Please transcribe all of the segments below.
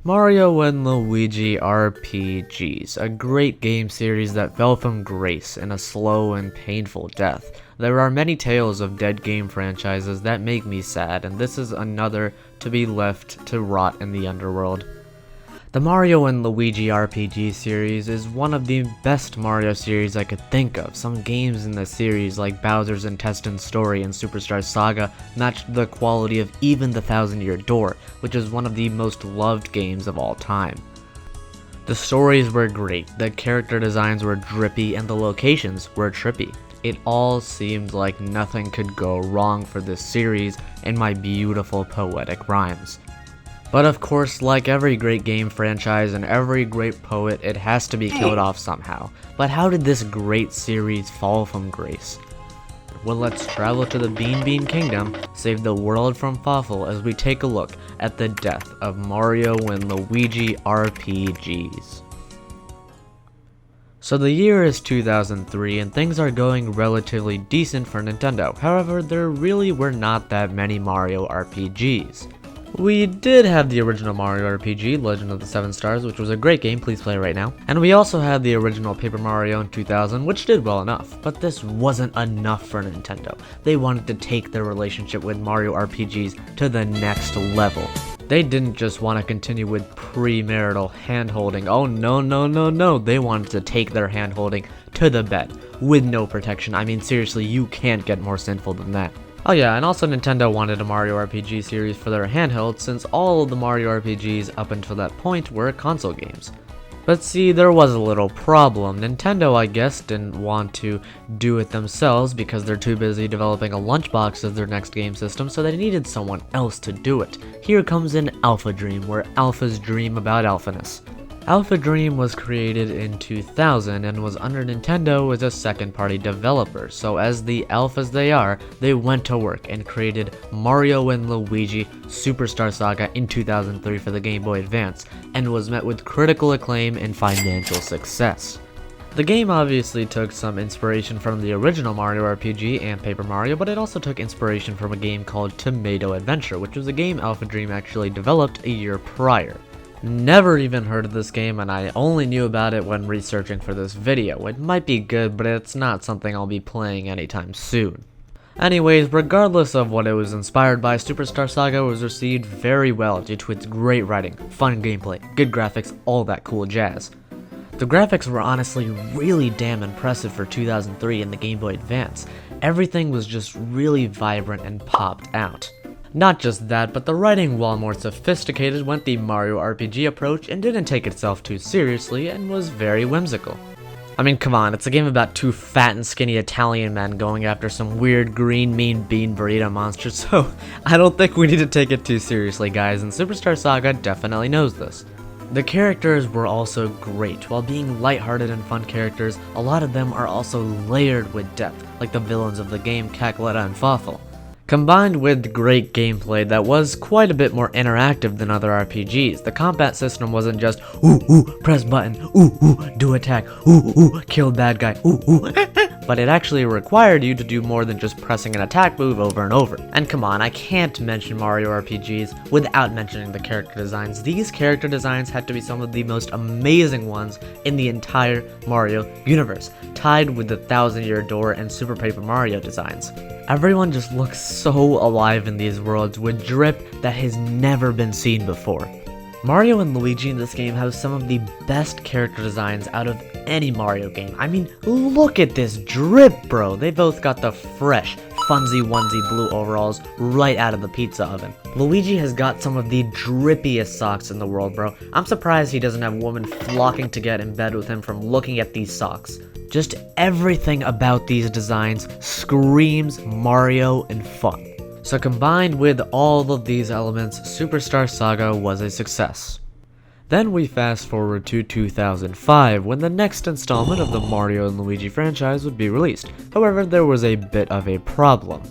Mario and Luigi RPGs, a great game series that fell from grace in a slow and painful death. There are many tales of dead game franchises that make me sad, and this is another to be left to rot in the underworld. The Mario and Luigi RPG series is one of the best Mario series I could think of. Some games in the series like Bowser's Intestine Story and Superstar Saga matched the quality of even the Thousand Year Door, which is one of the most loved games of all time. The stories were great, the character designs were drippy, and the locations were trippy. It all seemed like nothing could go wrong for this series in my beautiful poetic rhymes. But of course, like every great game franchise and every great poet, it has to be killed off somehow. But how did this great series fall from grace? Well, let's travel to the Bean Kingdom, save the world from Fawful as we take a look at the death of Mario and Luigi RPGs. So the year is 2003 and things are going relatively decent for Nintendo. However, there really were not that many Mario RPGs. We did have the original Mario RPG, Legend of the Seven Stars, which was a great game, please play right now. And we also had the original Paper Mario in 2000, which did well enough. But this wasn't enough for Nintendo. They wanted to take their relationship with Mario RPGs to the next level. They didn't just want to continue with premarital hand-holding. Oh no, they wanted to take their hand-holding to the bed, with no protection. I mean, seriously, you can't get more sinful than that. Oh yeah, and also Nintendo wanted a Mario RPG series for their handheld since all of the Mario RPGs up until that point were console games. But see, there was a little problem. Nintendo, I guess, didn't want to do it themselves because they're too busy developing a lunchbox as their next game system, so they needed someone else to do it. Here comes in Alphadream, where alphas dream about alphaness. Alphadream was created in 2000 and was under Nintendo as a second-party developer, so as the alphas they are, they went to work and created Mario and Luigi Superstar Saga in 2003 for the Game Boy Advance, and was met with critical acclaim and financial success. The game obviously took some inspiration from the original Mario RPG and Paper Mario, but it also took inspiration from a game called Tomato Adventure, which was a game Alphadream actually developed a year prior. Never even heard of this game, and I only knew about it when researching for this video. It might be good, but it's not something I'll be playing anytime soon. Anyways, regardless of what it was inspired by, Superstar Saga was received very well due to its great writing, fun gameplay, good graphics, all that cool jazz. The graphics were honestly really damn impressive for 2003 in the Game Boy Advance. Everything was just really vibrant and popped out. Not just that, but the writing, while more sophisticated, went the Mario RPG approach and didn't take itself too seriously and was very whimsical. I mean, come on, it's a game about two fat and skinny Italian men going after some weird green mean bean burrito monsters, so I don't think we need to take it too seriously, guys, and Superstar Saga definitely knows this. The characters were also great. While being lighthearted and fun characters, a lot of them are also layered with depth, like the villains of the game Cackletta and Fawful. Combined with great gameplay that was quite a bit more interactive than other RPGs, the combat system wasn't just press button, do attack, kill bad guy, but it actually required you to do more than just pressing an attack move over and over. And come on, I can't mention Mario RPGs without mentioning the character designs. These character designs had to be some of the most amazing ones in the entire Mario universe, tied with the Thousand Year Door and Super Paper Mario designs. Everyone just looks so alive in these worlds with drip that has never been seen before. Mario and Luigi in this game have some of the best character designs out of any Mario game. I mean, look at this drip, bro. They both got the fresh, funsy onesie blue overalls right out of the pizza oven. Luigi has got some of the drippiest socks in the world, bro. I'm surprised he doesn't have women flocking to get in bed with him from looking at these socks. Just everything about these designs screams Mario and fun. So combined with all of these elements, Superstar Saga was a success. Then we fast forward to 2005, when the next installment of the Mario and Luigi franchise would be released. However, there was a bit of a problem.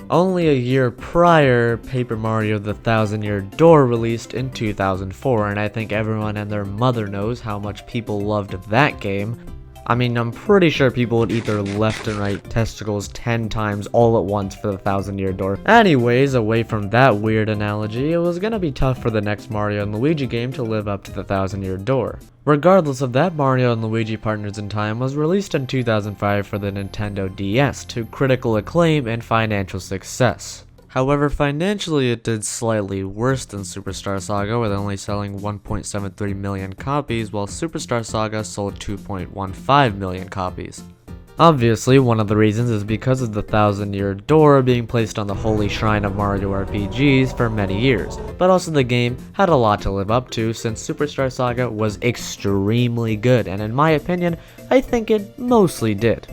Only a year prior, Paper Mario the Thousand Year Door released in 2004, and I think everyone and their mother knows how much people loved that game. I mean, I'm pretty sure people would eat their left and right testicles 10 times all at once for the 1,000-year door. Anyways, away from that weird analogy, it was gonna be tough for the next Mario and Luigi game to live up to the 1,000-year door. Regardless of that, Mario and Luigi Partners in Time was released in 2005 for the Nintendo DS to critical acclaim and financial success. However, financially it did slightly worse than Superstar Saga, with only selling 1.73 million copies, while Superstar Saga sold 2.15 million copies. Obviously, one of the reasons is because of the 1,000-year door being placed on the holy shrine of Mario RPGs for many years, but also the game had a lot to live up to since Superstar Saga was extremely good, and in my opinion, I think it mostly did.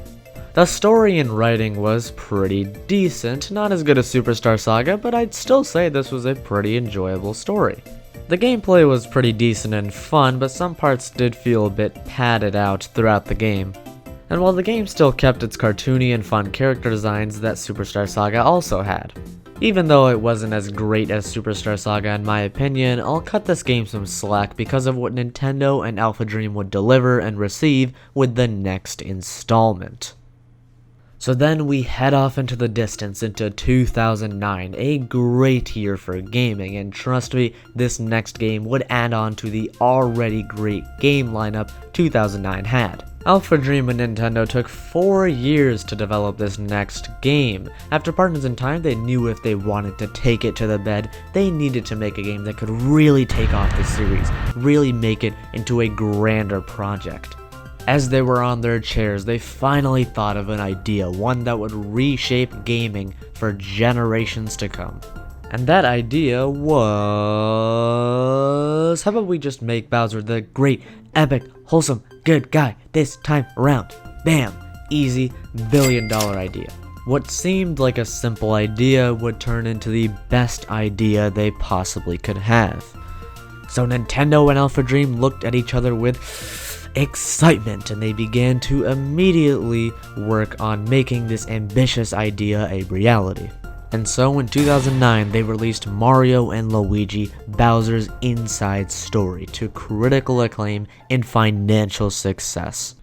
The story and writing was pretty decent, not as good as Superstar Saga, but I'd still say this was a pretty enjoyable story. The gameplay was pretty decent and fun, but some parts did feel a bit padded out throughout the game. And while the game still kept its cartoony and fun character designs that Superstar Saga also had. Even though it wasn't as great as Superstar Saga in my opinion, I'll cut this game some slack because of what Nintendo and Alphadream would deliver and receive with the next installment. So then we head off into the distance into 2009, a great year for gaming, and trust me, this next game would add on to the already great game lineup 2009 had. Alphadream and Nintendo took 4 years to develop this next game. After Partners in Time, they knew if they wanted to take it to the bed, they needed to make a game that could really take off the series, really make it into a grander project. As they were on their chairs, they finally thought of an idea, one that would reshape gaming for generations to come. And that idea was... how about we just make Bowser the great, epic, wholesome, good guy this time around? Bam! Easy, billion-dollar idea. What seemed like a simple idea would turn into the best idea they possibly could have. So Nintendo and Alphadream looked at each other with excitement, and they began to immediately work on making this ambitious idea a reality. And so in 2009, they released Mario and Luigi Bowser's Inside Story to critical acclaim and financial success.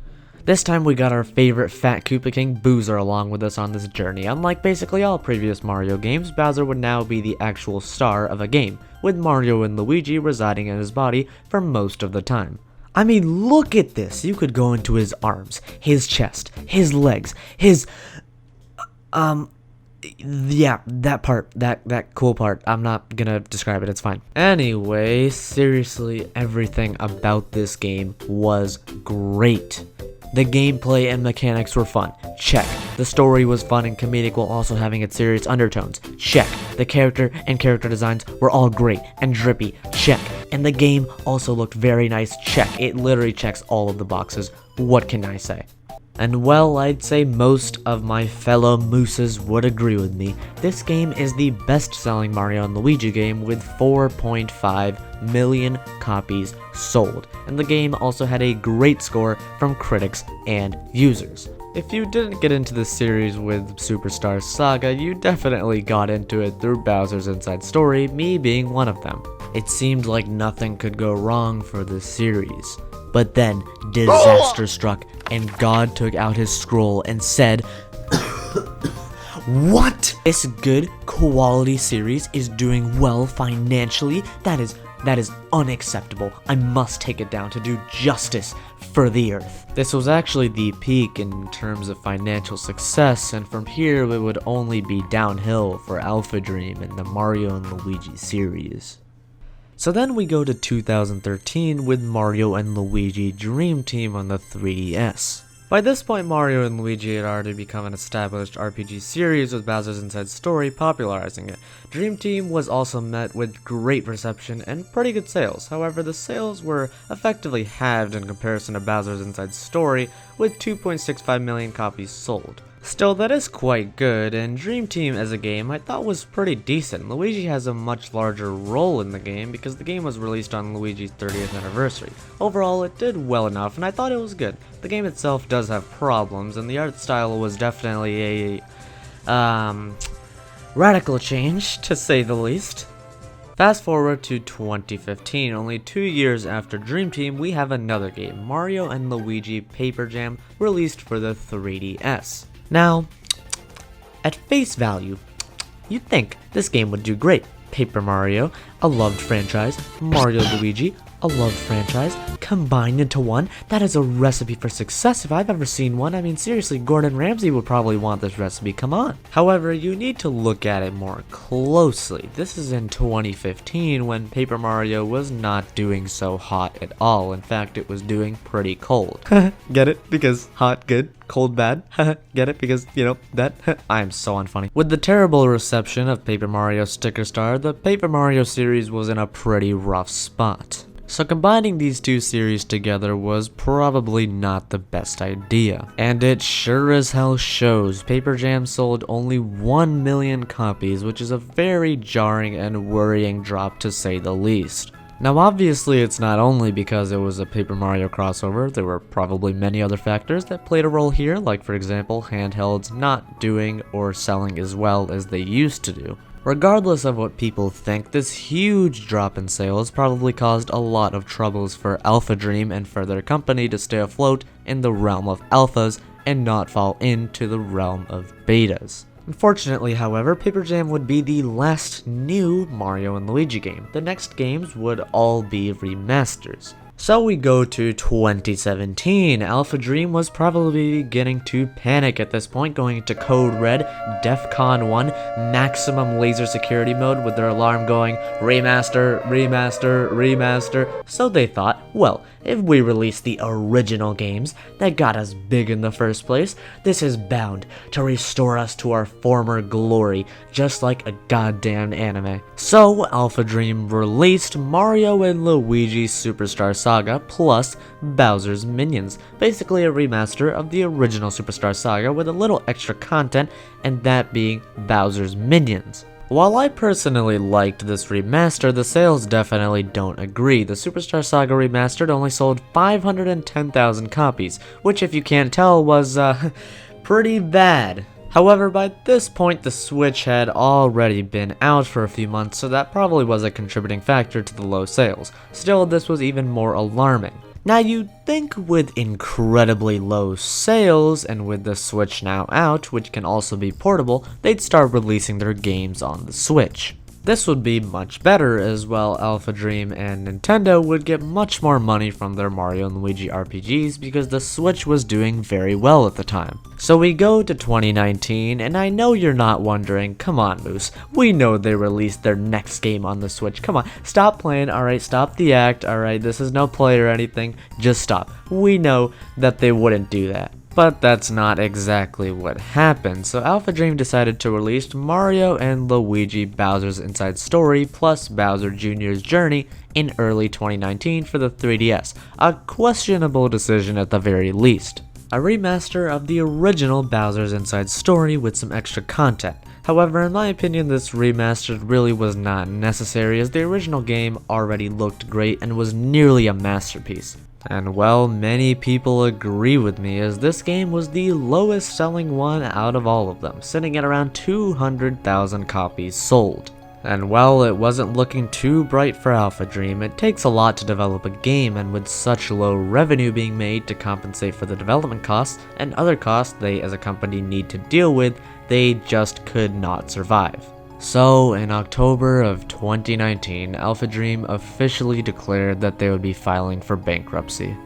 This time we got our favorite fat Koopa King Boozer along with us on this journey. Unlike basically all previous Mario games, Bowser would now be the actual star of a game, with Mario and Luigi residing in his body for most of the time. I mean, look at this. You could go into his arms, his chest, his legs, his... yeah, that part, that cool part. I'm not gonna describe it, it's fine. Anyway, seriously, everything about this game was great. The gameplay and mechanics were fun. Check. The story was fun and comedic while also having its serious undertones. Check. The character and character designs were all great and drippy. Check. And the game also looked very nice. Check. It literally checks all of the boxes. What can I say? And well, I'd say most of my fellow mooses would agree with me. This game is the best-selling Mario and Luigi game with 4.5 million copies sold. And the game also had a great score from critics and users. If you didn't get into the series with Superstar Saga, you definitely got into it through Bowser's Inside Story, me being one of them. It seemed like nothing could go wrong for the series. But then, disaster struck, and God took out his scroll and said, "What? This good quality series is doing well financially? That is unacceptable. I must take it down to do justice for the earth." This was actually the peak in terms of financial success, and from here it would only be downhill for Alphadream and the Mario and Luigi series. So then we go to 2013 with Mario and Luigi Dream Team on the 3DS. By this point, Mario and Luigi had already become an established RPG series with Bowser's Inside Story popularizing it. Dream Team was also met with great reception and pretty good sales. However, the sales were effectively halved in comparison to Bowser's Inside Story, with 2.65 million copies sold. Still, that is quite good, and Dream Team as a game I thought was pretty decent. Luigi has a much larger role in the game because the game was released on Luigi's 30th anniversary. Overall, it did well enough, and I thought it was good. The game itself does have problems, and the art style was definitely a radical change, to say the least. Fast forward to 2015, only 2 years after Dream Team, we have another game, Mario and Luigi Paper Jam, released for the 3DS. Now, at face value, you'd think this game would do great. Paper Mario, a loved franchise, Mario Luigi, a loved franchise, combined into one. That is a recipe for success if I've ever seen one. I mean, seriously, Gordon Ramsay would probably want this recipe, come on. However, you need to look at it more closely. This is in 2015 when Paper Mario was not doing so hot at all. In fact, it was doing pretty cold. Get it? Because hot, good. Cold, bad. Get it? Because, you know, that. I am so unfunny. With the terrible reception of Paper Mario Sticker Star, the Paper Mario series was in a pretty rough spot. So combining these two series together was probably not the best idea. And it sure as hell shows. Paper Jam sold only 1 million copies, which is a very jarring and worrying drop to say the least. Now obviously it's not only because it was a Paper Mario crossover, there were probably many other factors that played a role here, like for example handhelds not doing or selling as well as they used to do. Regardless of what people think, this huge drop in sales probably caused a lot of troubles for Alphadream and for their company to stay afloat in the realm of alphas and not fall into the realm of betas. Unfortunately, however, Paper Jam would be the last new Mario and Luigi game. The next games would all be remasters. So we go to 2017. Alphadream was probably beginning to panic at this point, going into Code Red, DEFCON 1, maximum laser security mode with their alarm going, remaster, remaster, remaster. So they thought, well, if we release the original games that got us big in the first place, this is bound to restore us to our former glory, just like a goddamn anime. So Alphadream released Mario and Luigi Superstar Saga plus Bowser's Minions, basically a remaster of the original Superstar Saga with a little extra content, and that being Bowser's Minions. While I personally liked this remaster, the sales definitely don't agree. The Superstar Saga Remastered only sold 510,000 copies, which if you can't tell was, pretty bad. However, by this point the Switch had already been out for a few months, so that probably was a contributing factor to the low sales. Still, this was even more alarming. Now you'd think with incredibly low sales, and with the Switch now out, which can also be portable, they'd start releasing their games on the Switch. This would be much better, as well Alphadream and Nintendo would get much more money from their Mario and Luigi RPGs because the Switch was doing very well at the time. So we go to 2019, and I know you're not wondering, come on Moose, we know they released their next game on the Switch, come on, stop playing, alright, stop the act, alright, this is no play or anything, just stop. We know that they wouldn't do that. But that's not exactly what happened, so Alphadream decided to release Mario and Luigi Bowser's Inside Story plus Bowser Jr.'s Journey in early 2019 for the 3DS, a questionable decision at the very least. A remaster of the original Bowser's Inside Story with some extra content. However, in my opinion, this remaster really was not necessary as the original game already looked great and was nearly a masterpiece. And well, many people agree with me as this game was the lowest selling one out of all of them, sitting at around 200,000 copies sold. And while it wasn't looking too bright for Alphadream, it takes a lot to develop a game, and with such low revenue being made to compensate for the development costs and other costs they as a company need to deal with, they just could not survive. So, in October of 2019, Alphadream officially declared that they would be filing for bankruptcy.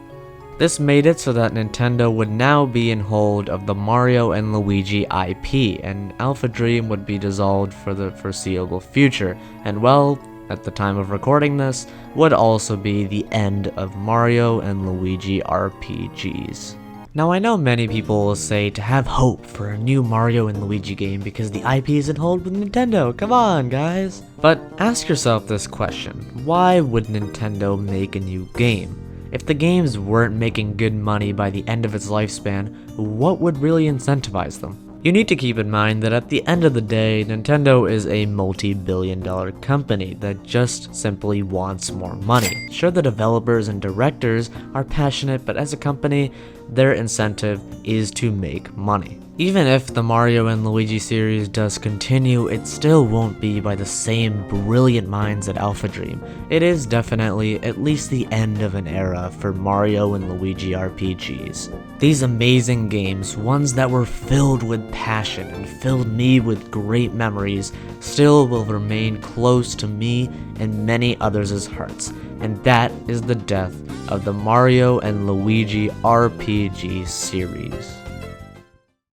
This made it so that Nintendo would now be in hold of the Mario and Luigi IP, and Alphadream would be dissolved for the foreseeable future, and well, at the time of recording this, would also be the end of Mario and Luigi RPGs. Now I know many people will say to have hope for a new Mario and Luigi game because the IP is in hold with Nintendo, come on guys! But ask yourself this question, why would Nintendo make a new game? If the games weren't making good money by the end of its lifespan, what would really incentivize them? You need to keep in mind that at the end of the day, Nintendo is a multi-billion-dollar company that just simply wants more money. Sure, the developers and directors are passionate, but as a company, their incentive is to make money. Even if the Mario and Luigi series does continue, it still won't be by the same brilliant minds at Alphadream. It is definitely at least the end of an era for Mario and Luigi RPGs. These amazing games, ones that were filled with passion and filled me with great memories, still will remain close to me and many others' hearts, and that is the death of the Mario and Luigi RPG series.